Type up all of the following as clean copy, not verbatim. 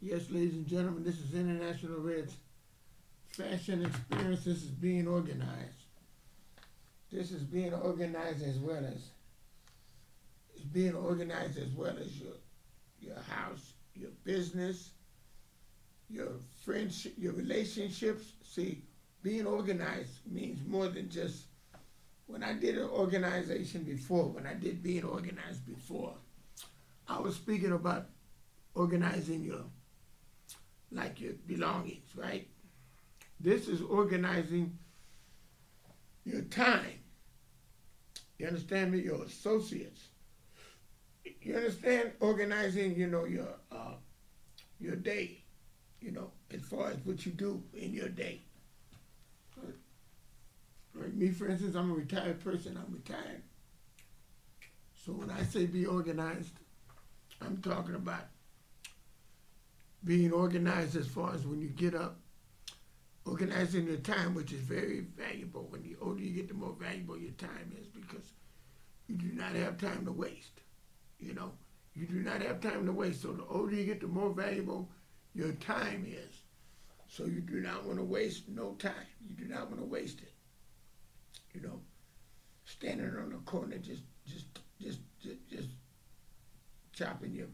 Yes, ladies and gentlemen, this is International Red's Fashion Experience. This is being organized. This is being organized as well as your house, your business, your friendship, your relationships. See, being organized means more than just when I did an organization before, when I did being organized before, I was speaking about organizing your belongings, right? This is organizing your time. You understand me? Your associates. You understand organizing, your day, as far as what you do in your day. Like me, for instance, I'm a retired person. I'm retired. So when I say be organized, I'm talking about being organized as far as when you get up, organizing your time, which is very valuable. When the older you get, the more valuable your time is because you do not have time to waste. You do not have time to waste. So the older you get, the more valuable your time is. So you do not want to waste no time. You do not want to waste it. Standing on the corner, just chopping your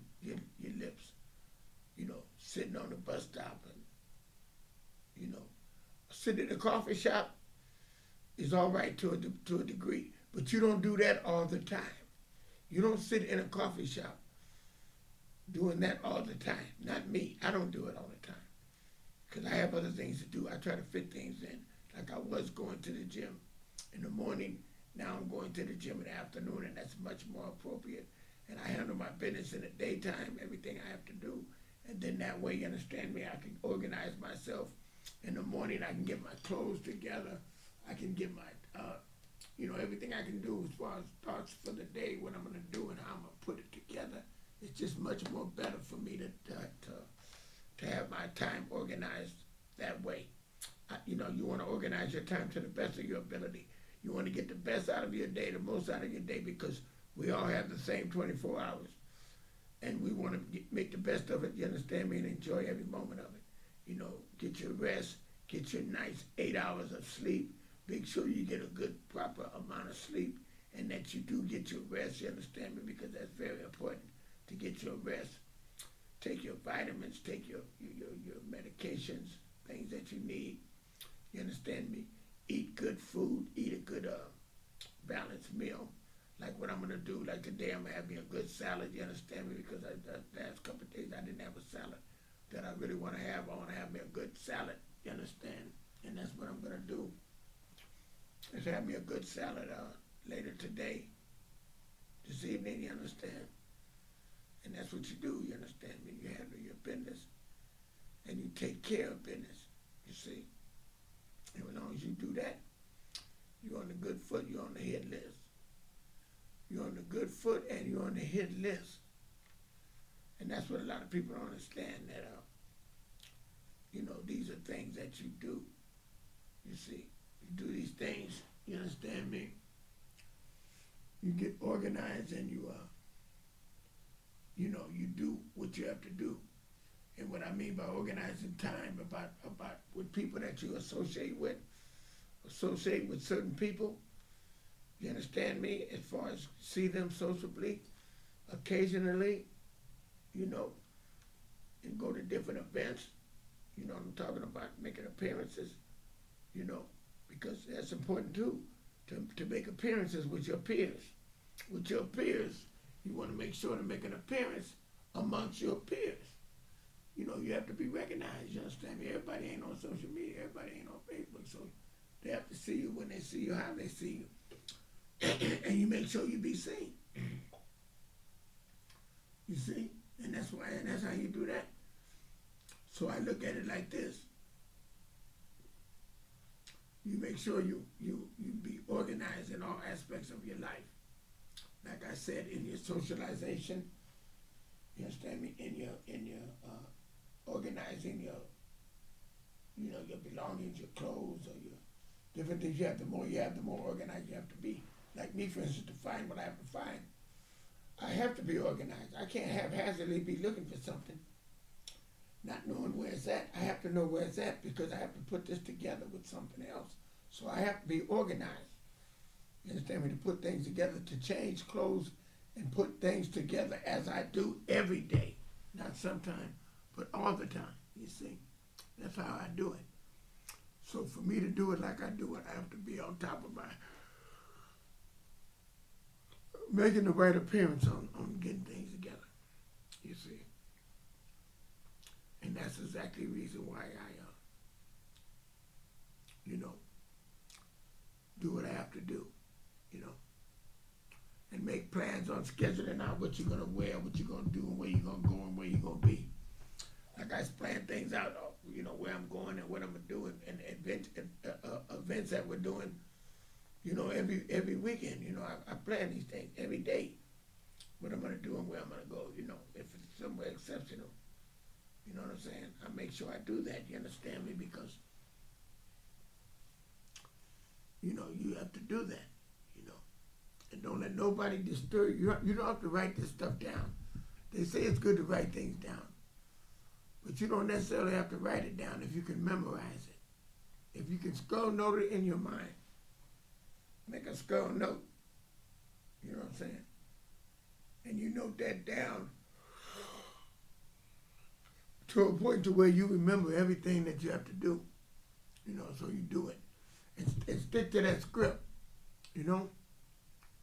lips. Sitting on the bus stop and sitting in a coffee shop is all right to a degree, but you don't do that all the time. You don't sit in a coffee shop doing that all the time. Not me. I don't do it all the time because I have other things to do. I try to fit things in. Like I was going to the gym in the morning. Now I'm going to the gym in the afternoon, and that's much more appropriate. And I handle my business in the daytime, everything I have to do. And then that way, you understand me, I can organize myself. In the morning, I can get my clothes together. I can get my, everything I can do as far as thoughts for the day, what I'm going to do and how I'm going to put it together. It's just much more better for me to have my time organized that way. You want to organize your time to the best of your ability. You want to get the best out of your day, the most out of your day, because we all have the same 24 hours. And we want to make the best of it, you understand me, and enjoy every moment of it. Get your rest, get your nice 8 hours of sleep. Make sure you get a good, proper amount of sleep, and that you do get your rest, you understand me, because that's very important to get your rest. Take your vitamins, take your medications, things that you need, you understand me. Eat good food, eat a good balanced meal. Like what I'm going to do, like today I'm going to have me a good salad, you understand me, because the last couple of days I didn't have a salad that I really want to have. I want to have me a good salad, you understand, and that's what I'm going to do. Is have me a good salad later today, this evening, you understand, and that's what you do, you understand me. You handle your business, and you take care of business, you see. And as long as you do that, you're on the good foot, you're on the hit list. You're on the good foot and you're on the hit list. And that's what a lot of people don't understand, that, these are things that you do. You see, you do these things, you understand me? You get organized and you do what you have to do. And what I mean by organizing time, about with people that you associate with certain people. You understand me? As far as see them socially, occasionally, and go to different events. I'm talking about making appearances, because that's important too, to make appearances with your peers. With your peers, you want to make sure to make an appearance amongst your peers. You have to be recognized, you understand me? Everybody ain't on social media, everybody ain't on Facebook, so they have to see you when they see you, how they see you. And you make sure you be seen. You see? And that's how you do that. So I look at it like this. You make sure you be organized in all aspects of your life. Like I said, in your socialization, you understand me, in your organizing your belongings, your clothes, or your different things. The more organized you have to be. Like me, for instance, to find what I have to find, I have to be organized. I can't haphazardly be looking for something not knowing where it's at. I have to know where it's at because I have to put this together with something else. So I have to be organized. You understand me? To put things together, to change clothes and put things together as I do every day. Not sometimes, but all the time, you see. That's how I do it. So for me to do it like I do it, I have to be on top of my, making the right appearance on getting things together, you see. And that's exactly the reason why I, do what I have to do, and make plans on scheduling out what you're gonna wear, what you're gonna do, and where you're gonna go, and where you're gonna be. Like I plan things out, where I'm going and what I'm doing, and events that we're doing, every weekend. I plan these things every day, what I'm gonna do and where I'm gonna go. If it's somewhere exceptional, you know what I'm saying? I make sure I do that. You understand me? Because you have to do that. And don't let nobody disturb you. You don't have to write this stuff down. They say it's good to write things down. But you don't necessarily have to write it down if you can memorize it. If you can skull note it in your mind. Make a skull note. You know what I'm saying? And you note that down to a point to where you remember everything that you have to do. So you do it. And stick to that script.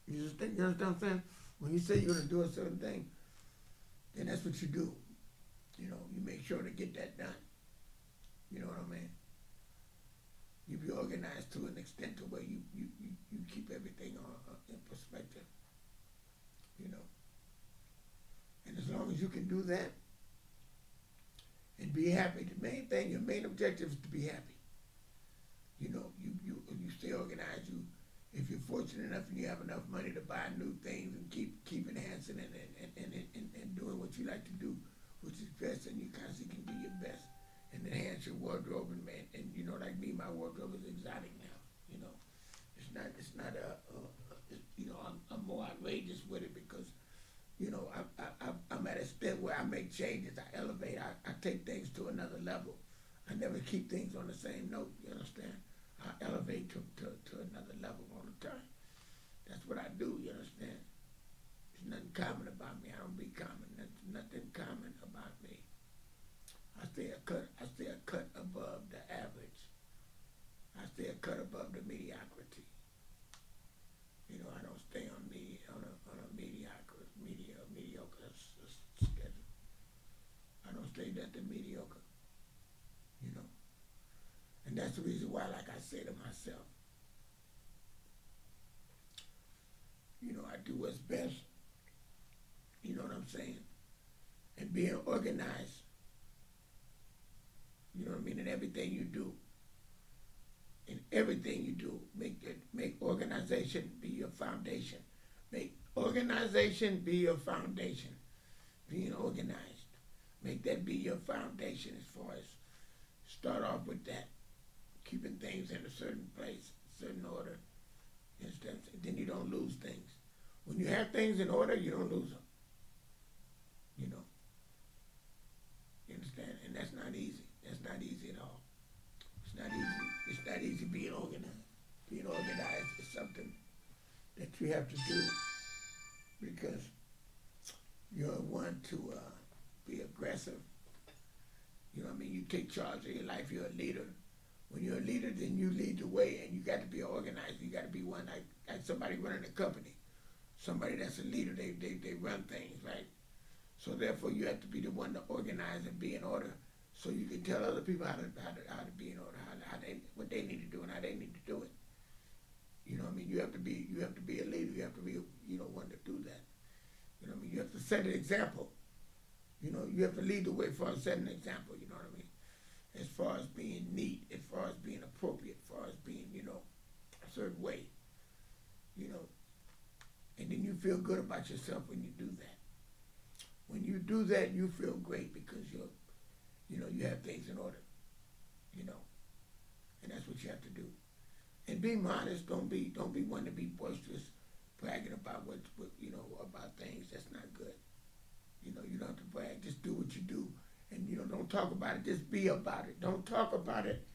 You just think, you understand what I'm saying? When you say you're going to do a certain thing, then that's what you do. You make sure to get that done. You know what I mean? You be organized to an extent to where you keep everything in perspective. And as long as you can do that and be happy, the main thing, your main objective is to be happy. You stay organized. If you're fortunate enough and you have enough money to buy new things and keep enhancing and doing what you like to do, which is best, and you constantly can do your best and enhance your wardrobe. And like me, my wardrobe is exotic now. It's not I'm more outrageous with it because I'm at a step where I make changes, I elevate, I take things to another level. I never keep things on the same note. You understand? I elevate to another level all the time. That's what I do, you understand? There's nothing common about me. I don't be common. There's nothing common about me. I stay a cut above the average. I stay a cut above the mediocrity. I don't stay on a mediocre schedule. I don't stay at the mediocre. And that's the reason why, like I say to myself, I do what's best. You know what I'm saying? And being organized. You know what I mean? In everything you do. In everything you do, make organization be your foundation. Make organization be your foundation. Being organized. Make that be your foundation as far as start off with that. Keeping things in a certain place, certain order. Then you don't lose things. When you have things in order, you don't lose them. You understand? And that's not easy. That's not easy at all. It's not easy. It's not easy being organized. Being organized is something that you have to do because you're one to be aggressive. You take charge of your life. You're a leader. When you're a leader, then you lead the way, and you got to be organized. You got to be one like somebody running a company. Somebody that's a leader, they run things, right? So therefore, you have to be the one to organize and be in order, so you can tell other people how to be in order, what they need to do and how they need to do it. You have to be a leader. You have to be one to do that. You have to set an example. You have to lead the way for setting an example. You know what I mean? As far as being neat, as far as being appropriate, as far as being, a certain way, and then you feel good about yourself when you do that. When you do that, you feel great because you have things in order, and that's what you have to do. And be modest. Don't be one to be boisterous, bragging about what about things. That's not good. You don't have to brag. Just do what you do, and don't Don't talk about it. Just be about it. Don't talk about it.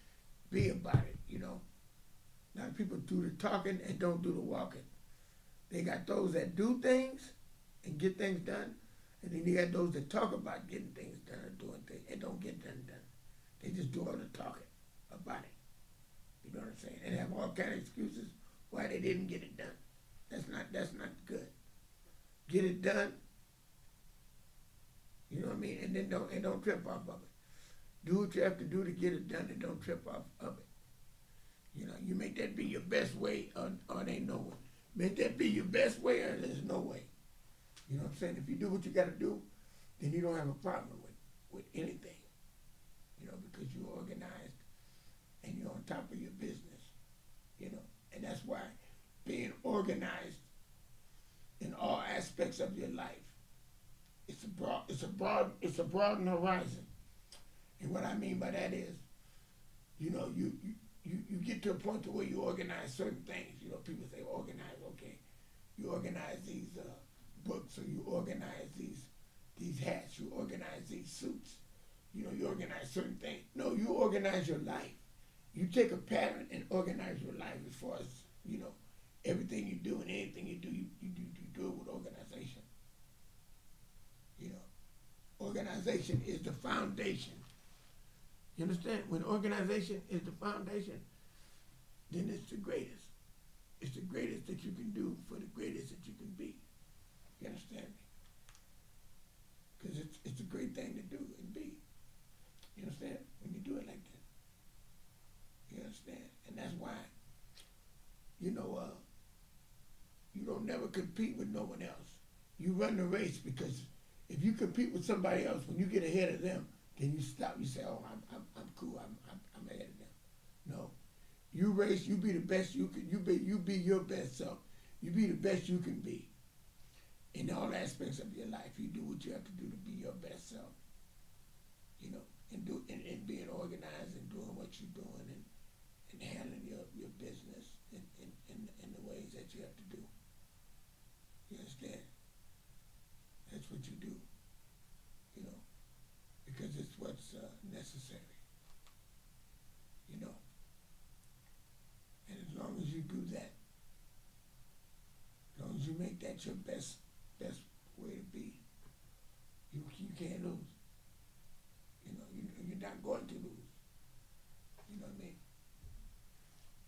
Be about it. A lot of people do the talking and don't do the walking. They got those that do things and get things done, and then you got those that talk about getting things done or doing things and don't get them done. They just do all the talking about it. You know what I'm saying? And have all kind of excuses why they didn't get it done. That's not good. Get it done. You know what I mean? And then don't trip off of it. Do what you have to do to get it done and don't trip off of it. You make that be your best way or there ain't no way. Make that be your best way or there's no way. You know what I'm saying? If you do what you got to do, then you don't have a problem with anything. Because you're organized and you're on top of your business. And that's why being organized in all aspects of your life, it's a broad horizon. And what I mean by that is, you get to a point to where you organize certain things. People say organize, okay. You organize these books, or you organize these hats, you organize these suits. You organize certain things. No, you organize your life. You take a pattern and organize your life as far as, everything you do and anything you do, you do it with organization. Organization is the foundation. You understand? When organization is the foundation, then it's the greatest. It's the greatest that you can do for the greatest that you can be. You understand me? Because it's a great thing to do and be. You understand? When you do it like that. You understand? And that's why, you don't never compete with no one else. You run the race, because if you compete with somebody else, when you get ahead of them, then you stop. You say, "Oh, I'm cool. I'm ahead of them." No, you race. You be the best you can. You be your best self. You be the best you can be. In all aspects of your life, you do what you have to do to be your best self. And being organized and doing what you're doing and handling your business in the ways that you have to do. You understand? That's what you do. Because it's what's necessary. And as long as you do that, as long as you make that your best way to be, you can't lose. You're not going to lose. You know what I mean?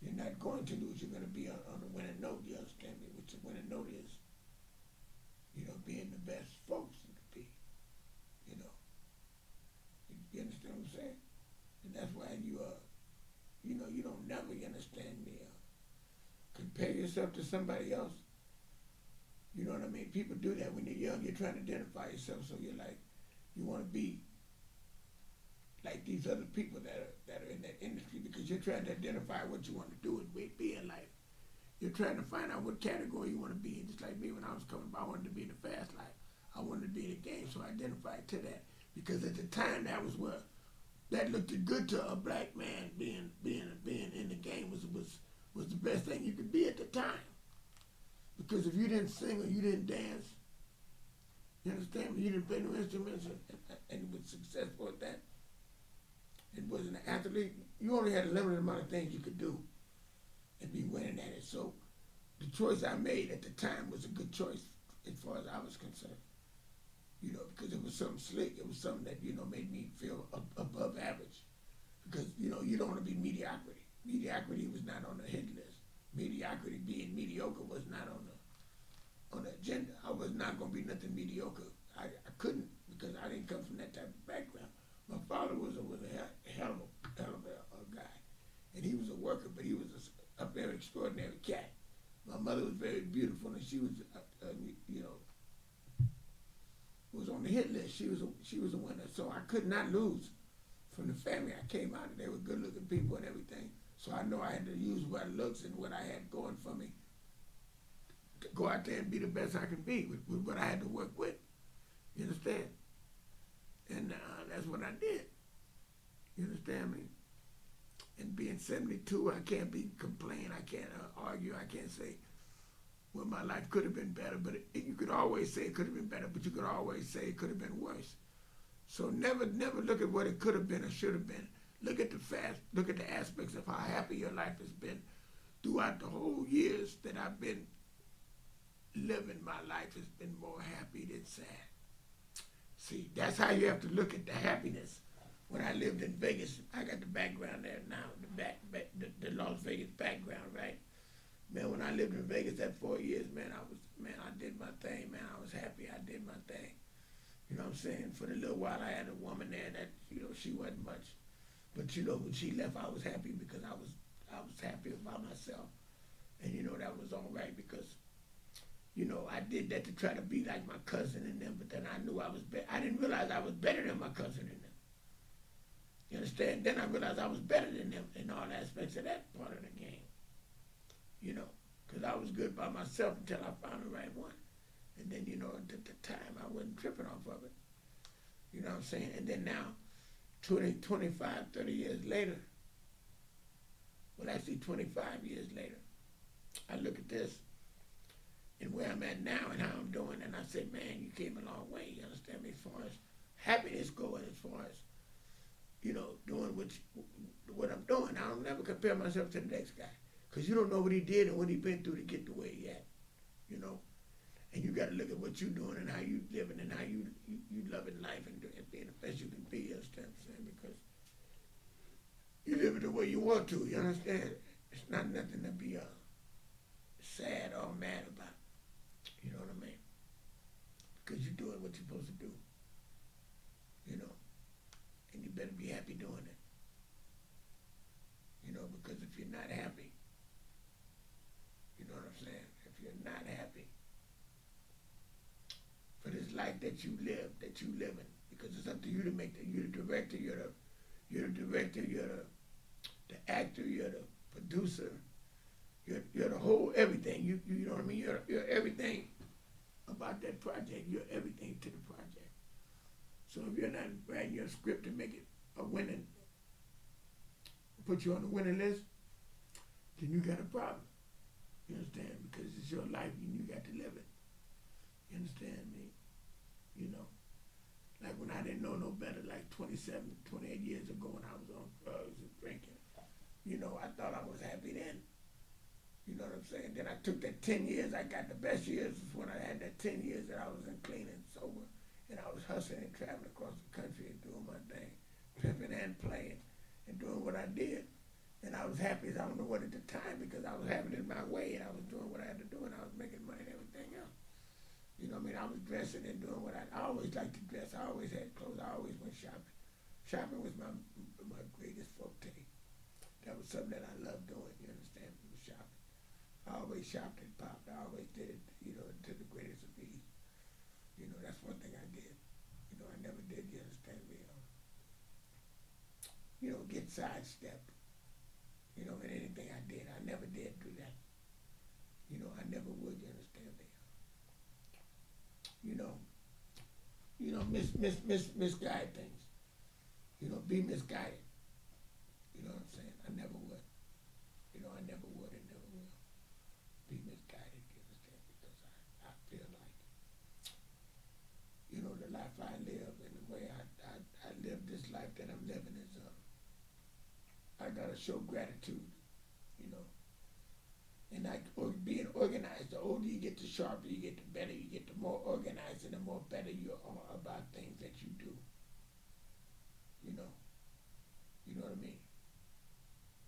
You're not going to lose. You're going to be on the winning note. You understand me? Which the winning note is, being the best folks you can be. You understand what I'm saying? And that's why you don't never, you understand me, compare yourself to somebody else. You know what I mean? People do that when you're young. You're trying to identify yourself, so you want to be like these other people that are in that industry, because you're trying to identify what you want to do and be in life. You're trying to find out what category you want to be in. Just like me, when I was coming up, I wanted to be in the fast life. I wanted to be in the game, so I identified to that. Because at the time, that was where that looked good to a black man. Being in the game was the best thing you could be at the time. Because if you didn't sing or you didn't dance, you understand me? You didn't play no instruments and was successful at that, and wasn't an athlete, you only had a limited amount of things you could do and be winning at it. So the choice I made at the time was a good choice as far as I was concerned. Because it was something slick. It was something that, made me feel above average. Because, you don't want to be mediocrity. Mediocrity was not on the hit list. Mediocrity, being mediocre, was not on the agenda. I was not going to be nothing mediocre. I couldn't, because I didn't come from that type of background. My father was a hell of a guy. And he was a worker, but he was a very extraordinary cat. My mother was very beautiful, and she was, was on the hit list. She was a winner, so I could not lose from the family I came out of. They were good-looking people and everything, so I know I had to use what looks and what I had going for me to go out there and be the best I could be with what I had to work with. You understand? And that's what I did. You understand me? And being 72, I can't be complaining. I can't argue. I can't say, well, my life could have been better. But you could always say it could have been better, but you could always say it could have been worse. So never look at what it could have been or should have been. Look at the aspects of how happy your life has been throughout the whole years that I've been living. My life has been more happy than sad. See, that's how you have to look at the happiness. When I lived in Vegas, I got the background there now, the Las Vegas background, right? Man, when I lived in Vegas that 4 years, I did my thing, man. I was happy, I did my thing. You know what I'm saying? For the little while, I had a woman there that, she wasn't much. But, when she left, I was happy because I was happy about myself. And, that was all right because, I did that to try to be like my cousin and them, but then I knew I was better. I didn't realize I was better than my cousin and them. You understand? Then I realized I was better than them in all aspects of that part of the game. Because I was good by myself until I found the right one. And then, at the time, I wasn't tripping off of it. You know what I'm saying? And then now, 20, 25, 30 years later, well, actually 25 years later, I look at this and where I'm at now and how I'm doing, and I say, man, you came a long way, you understand me, as far as happiness going, as far as, doing what I'm doing. I don't never compare myself to the next guy, because you don't know what he did and what he been through to get to where he at, And you got to look at what you're doing and how you living and how you loving life and being the best you can be, you understand what I'm saying? Because you live it the way you want to, you understand? It's not nothing to be sad or mad about. You know what I mean? Because you're doing what you're supposed to do. And you better be happy doing it. Because if you're not happy, you know what I'm saying? If you're not happy for this life that you live, that you live in, because it's up to you to make that. You're the director, you're the actor, you're the producer, you're the whole everything. You know what I mean? You're everything about that project. You're everything to the project. So if you're not writing your script to make it a winning, put you on the winning list, then you got a problem. You understand? Because it's your life and you got to live it. You understand me? Like when I didn't know no better, like 27, 28 years ago when I was on drugs and drinking, I thought I was happy then. You know what I'm saying? Then I took that 10 years, I got the best years was when I had that 10 years that I was in clean and sober. And I was hustling and traveling across the country and doing my thing, tripping and playing and doing what I did. And I was happy as I don't know what at the time because I was having it my way and I was doing what I had to do and I was making money and everything else. You know what I mean? I was dressing and doing what I always liked to dress. I always had clothes. I always went shopping. Shopping was my greatest forte. That was something that I loved doing, you understand? It was shopping. I always shopped and popped. I always did it, to the greatest of ease. That's one thing I did. I never did, you understand me? Get sidestepped. In anything I did. I never did do that. I never would, you understand me? Misguide things. Be misguided. You know what I'm saying? I never would. I never would and never will be misguided, you understand? Because I feel like, the life I live and the way I live this life that I'm living is, I gotta show gratitude, And being organized, the older you get, the sharper you get, the better you get, the more organized and the more better you are about things that you do. You know what I mean?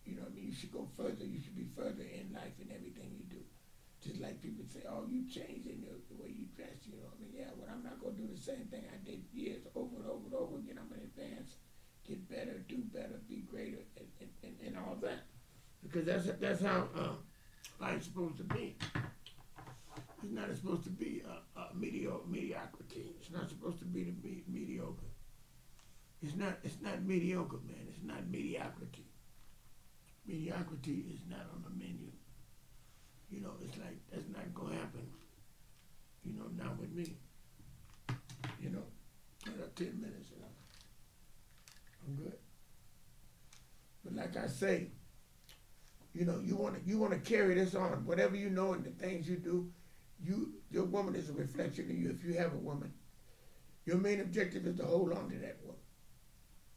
You should go further. You should be further in life in everything you do. Just like people say, oh, you changed in the way you dress, you know what I mean? Yeah, well, I'm not going to do the same thing I did years over and over and over again. I'm going to advance, get better, do better, be greater, and all that. Because that's how life's supposed to be. It's not supposed to be mediocrity. It's not supposed to be mediocre. It's not mediocre, man. It's not mediocrity. Mediocrity is not on the menu. It's like, that's not going to happen. Not with me. I got 10 minutes, I'm good. But like I say, you want to carry this on. Whatever and the things you do, your woman is a reflection of you. If you have a woman, Your main objective is to hold on to that woman.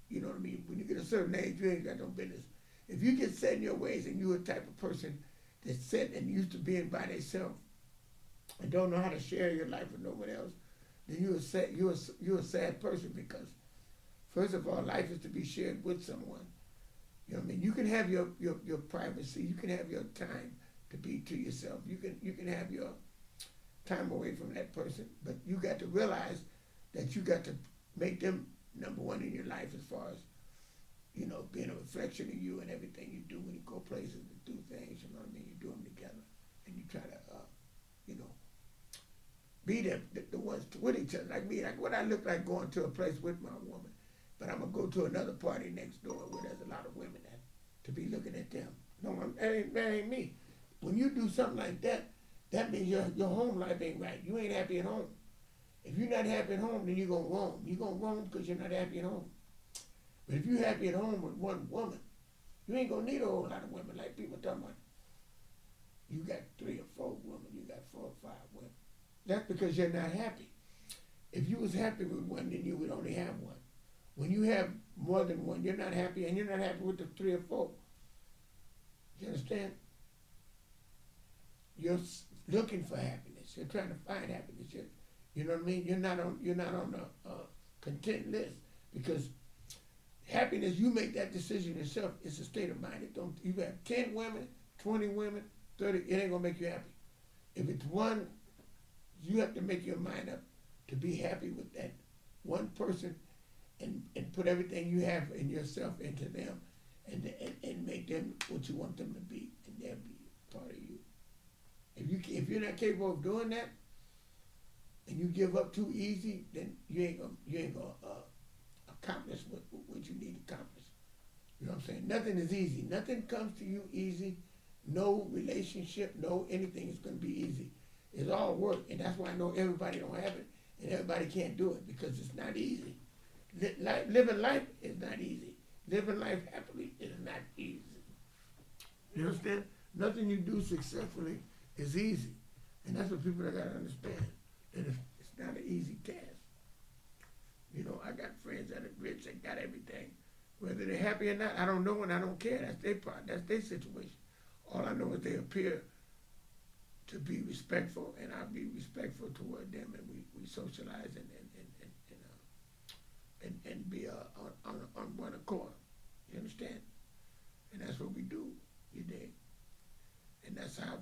You know what I mean? When you get a certain age, you ain't got no business. If you get set in your ways and you're a type of person that's set and used to being by themselves and don't know how to share your life with no one else, then you're a sad person, because first of all, life is to be shared with someone. You know what I mean? You can have your privacy, you can have your time to be to yourself. You can have your time away from that person, but you got to realize that you got to make them number one in your life, as far as, you know, being a reflection of you and everything you do when you go places and do things. You know what I mean? You do them together, and you try to, you know, be the ones with each other. Like me, like what I look like going to a place with my woman, but I'm gonna go to another party next door where there's a lot of women at, to be looking at them. No, that ain't me. When you do something like that, that means your home life ain't right. You ain't happy at home. If you're not happy at home, then you're gonna roam. You're gonna roam because you're not happy at home. But if you're happy at home with one woman, you ain't gonna need a whole lot of women like people talking about. You got 3 or 4 women, you got 4 or 5 women. That's because you're not happy. If you was happy with one, then you would only have one. When you have more than one, you're not happy, and you're not happy with the 3 or 4. You understand? You're looking for happiness. You're trying to find happiness. You know what I mean? You're not on the content list, because happiness, you make that decision yourself. It's a state of mind. You have 10 women, 20 women, 30. It ain't gonna make you happy. If it's one, you have to make your mind up to be happy with that one person, and put everything you have in yourself into them, and make them what you want them to be, and they'll be part of you. If you're not capable of doing that, and you give up too easy, then you ain't gonna accomplish what you need to accomplish. You know what I'm saying? Nothing is easy. Nothing comes to you easy. No relationship, no anything is gonna be easy. It's all work, and that's why I know everybody don't have it, and everybody can't do it, because it's not easy. Living life is not easy. Living life happily is not easy. You understand? Nothing you do successfully is easy, and that's what people got to understand. That it's not an easy task. You know, I got friends that are rich, that got everything. Whether they're happy or not, I don't know, and I don't care. That's their part. That's their situation. All I know is they appear to be respectful, and I'll be respectful toward them, and we socialize and be on one accord. You understand? And that's what we do, you dig? And that's how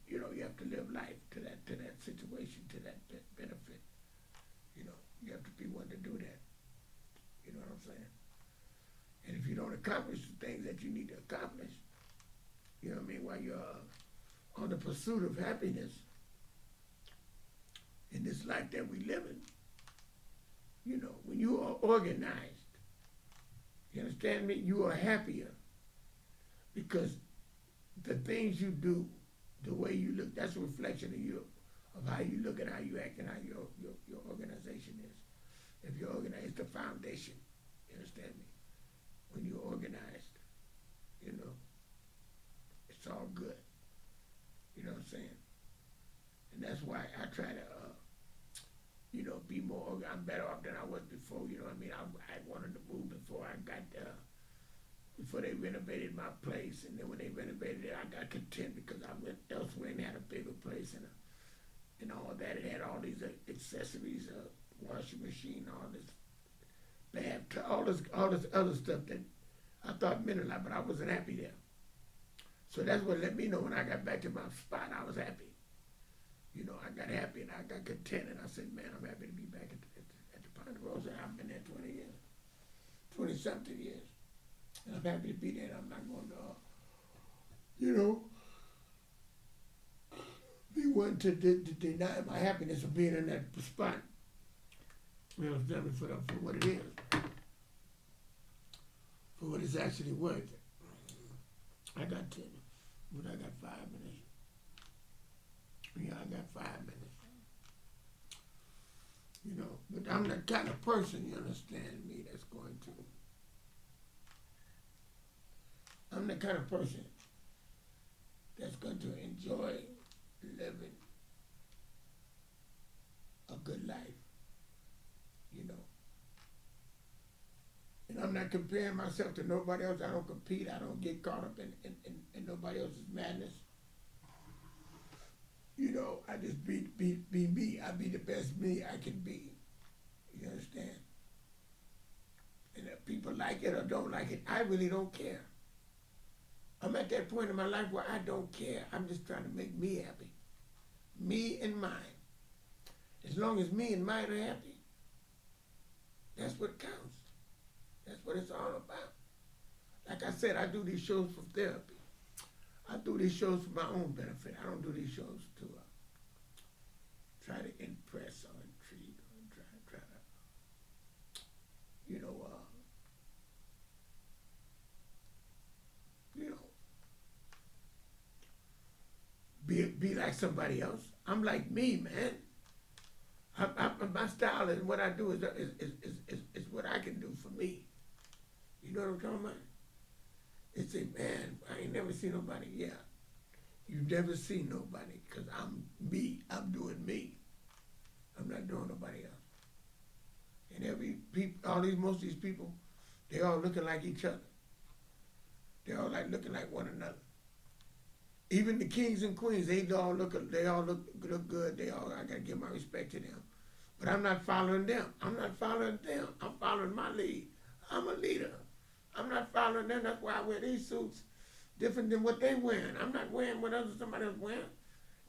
you know, you have to live life to that situation, to that benefit. You know, you have to be one to do that. You know what I'm saying? And if you don't accomplish the things that you need to accomplish, you know what I mean, while you're on the pursuit of happiness in this life that we live in, you know, when you are organized, you understand me? You are happier, because the things you do, the way you look, that's a reflection of you, of how you look and how you act and how your organization is. If you're organized, it's the foundation. You understand me? When you're organized, you know, it's all good. You know what I'm saying? And that's why I try to, you know, be more, I'm better off than I was before. You know what I mean? I wanted to move before I got before they renovated my place, and then when they renovated it, I got content, because I went elsewhere and had a bigger place and all that. It had all these accessories, washing machine, all this bathtub, all this other stuff that I thought meant a lot, but I wasn't happy there. So that's what let me know when I got back to my spot, I was happy. You know, I got happy and I got content, and I said, man, I'm happy to be back at the Ponderosa. I've been there 20 years, 20-something years. And I'm happy to be there, and I'm not going to, you know, be one to deny my happiness of being in that spot. You know, for what it is, for what it's actually worth. I got 10, but I got 5 minutes. Yeah, I got 5 minutes. You know, but I'm the kind of person, you understand me, that's going to. I'm the kind of person that's going to enjoy living a good life I'm not comparing myself to nobody else. I don't compete. I don't get caught up in nobody else's madness. You know, I just be me. I be the best me I can be. You understand? And if people like it or don't like it, I really don't care. I'm at that point in my life where I don't care. I'm just trying to make me happy. Me and mine. As long as me and mine are happy, that's what counts. That's what it's all about. Like I said, I do these shows for therapy. I do these shows for my own benefit. I don't do these shows to try to impress or intrigue or try to, you know, be like somebody else. I'm like me, man. My style and what I do is what I can do for me. You know what I'm talking about? It's a man, I ain't never seen nobody, yeah. You've never seen nobody, because I'm me. I'm doing me. I'm not doing nobody else. And most of these people, they all looking like each other. They all like looking like one another. Even the kings and queens, they all look good. I gotta give my respect to them. But I'm not following them. I'm not following them. I'm following my lead. I'm a leader. I'm not following them. That's why I wear these suits different than what they wearing. I'm not wearing what somebody else wearing.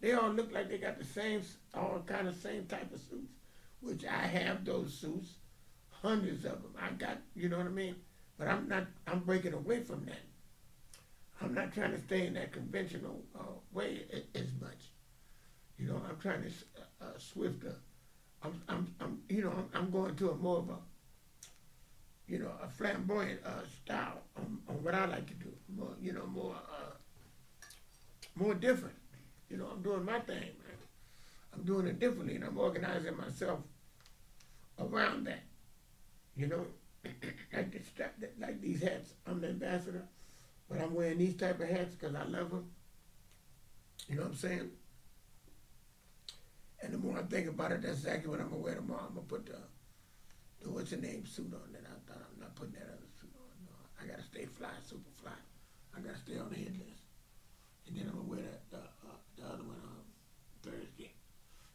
They all look like they got the same, all kind of same type of suits, which I have those suits, hundreds of them. I got, you know what I mean? But I'm breaking away from that. I'm not trying to stay in that conventional way as much. You know, I'm trying to swifter. I'm going to a more of a flamboyant style on what I like to do. More different. You know, I'm doing my thing, man. I'm doing it differently, and I'm organizing myself around that. You know, like these hats. I'm the ambassador. But I'm wearing these type of hats because I love them. You know what I'm saying? And the more I think about it, that's exactly what I'm going to wear tomorrow. I'm going to put the what's the name suit on that. I'm not putting that other suit on. No, I got to stay fly, super fly. I got to stay on the hit list. And then I'm going to wear the other one on Thursday.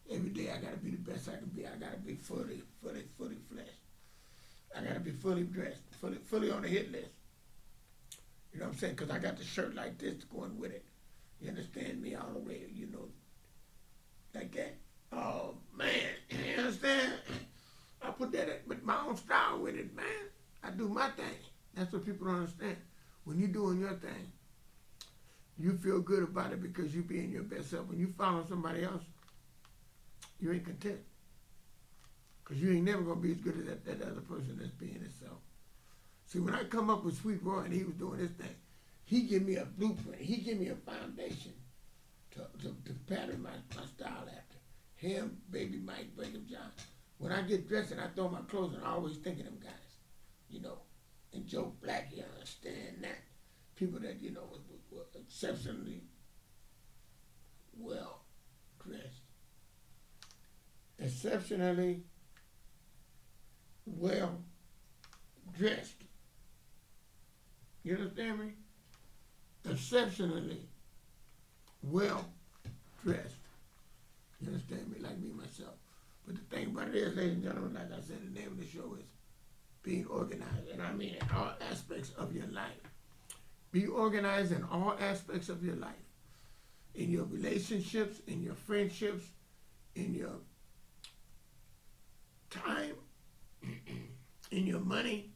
Every day I got to be the best I can be. I got to be fully fleshed. I got to be fully dressed, fully on the hit list. You know what I'm saying? Because I got the shirt like this going with it. You understand me all the way, you know, like that. Oh, man, you understand? I put that with my own style with it, man. I do my thing. That's what people don't understand. When you're doing your thing, you feel good about it because you being your best self. When you follow somebody else, you ain't content. Because you ain't never going to be as good as that other person that's being itself. See, when I come up with Sweet Roy and he was doing his thing, he give me a blueprint. He give me a foundation to pattern my style after. Him, Baby Mike, Brigham John. When I get dressed and I throw my clothes on, I always think of them guys, you know. And Joe Black, you understand that. People that, you know, were exceptionally well dressed. Exceptionally well dressed. You understand me? Exceptionally well dressed. You understand me? Like me myself. But the thing about it is, ladies and gentlemen, like I said, the name of the show is being organized. And I mean in all aspects of your life. Be organized in all aspects of your life. In your relationships, in your friendships, in your time, in your money.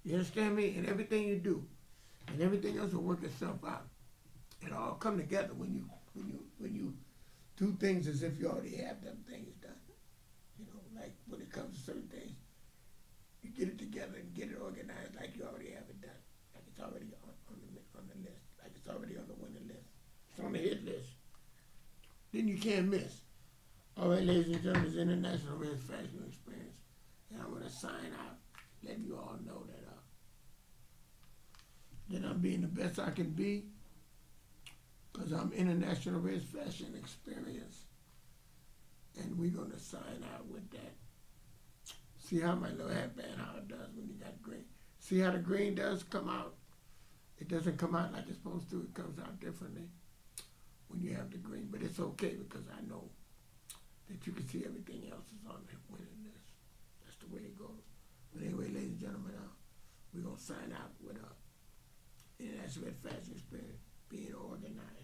You understand me? And everything you do. And everything else will work itself out. It all come together when you do things as if you already have them things done. You know, like when it comes to certain things, you get it together and get it organized like you already have it done. Like it's already on the list. Like it's already on the winning list. It's on the hit list. Then you can't miss. All right, ladies and gentlemen, it's International Red Fashion Experience. And I'm going to sign out, letting you all know that I'm being the best I can be, because I'm International Red Fashion Experience. And we're going to sign out with that. See how my little headband, how it does when you got great. See how the green does come out? It doesn't come out like it's supposed to. It comes out differently when you have the green. But it's okay because I know that you can see everything else is on the winning list. That's the way it goes. But anyway, ladies and gentlemen, we're going to sign out with NSWF Fashion Spirit being organized.